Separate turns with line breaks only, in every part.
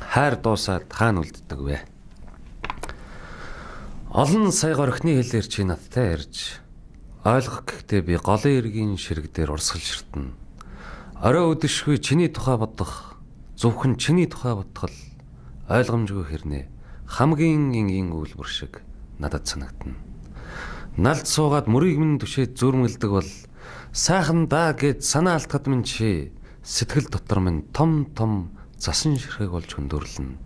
хайр дуусаад хаана үлддэг вэ? Олон сая горхины хэлээр чи надтай ярьж ойлгох гэхдээ би голын эргийн ширэг дээр урсгал ширтэн. Орой өдөшгүй чиний тухай бодох, зөвхөн чиний тухай бодхол ойлгомжгүй хэрнээ хамгийн энгийн үйлбэр шиг надад санагдана. Налд суугаад мөрийг минь түшээд зүрмэлдэг бол сайхан даа гэд санаа алдахад минь чи сэтгэл дотор минь том засан ширхэг болж хөндөрлөн.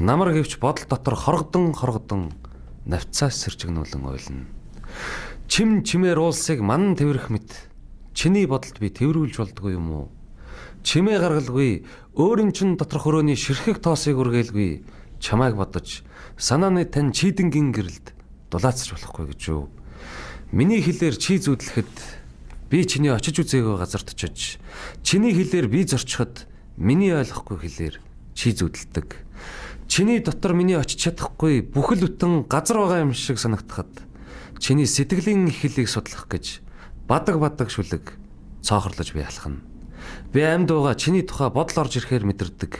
Намар гэвч бодол дотор хоргодон навцаас сэржигнүүлэн ойлно. Чимээр уулсыг манан тэрвэрх мэт чиний бодолд би тэрвэрүүлж болдгоо юм уу? Чимээ гаргалгүй өөрийн чин доторх өрөөний ширхэг тоосыг үргэлгүй чамайг бодож санааны тань чийдэнгийн гэрэлд дулаацж болохгүй гэж юу? Миний хэлээр чи зүудлэхэд би чиний очиж үзээгүй газарт очиж чиний хэлээр би зорчиход миний ойлгохгүй хэлээр чи зүудэлдэг. Чиний дотор миний очиж чадахгүй бүхэл бүтэн газар байгаа юм шиг санагдахад чиний сэтгэлийн эхлэлийг судлах гэж бадаг шүлэг цоохорлож би алхана. Би амьд байгаа чиний тухай бодол орж ирэхээр мэдэрдэг.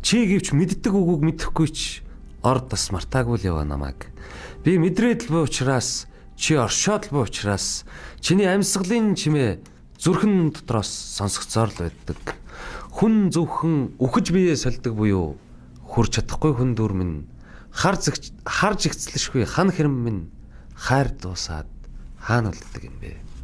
Чи гэвч мэддэг үгүйг мэдэхгүй ч орд тас мартаагүй л яваа намайг. Би мэдрээд л буй учраас чи оршоод л буй учраас чиний амьсгалын чимээ зүрхэн дотроос сонсогцоор л байдаг. Хүн зөвхөн үхэж биеэ сольдог буюу хүрч чадахгүй хүн дүр минь харж игцлэшгүй хан хэрэм минь хайр дуусаад хаана үлддэг юм бэ?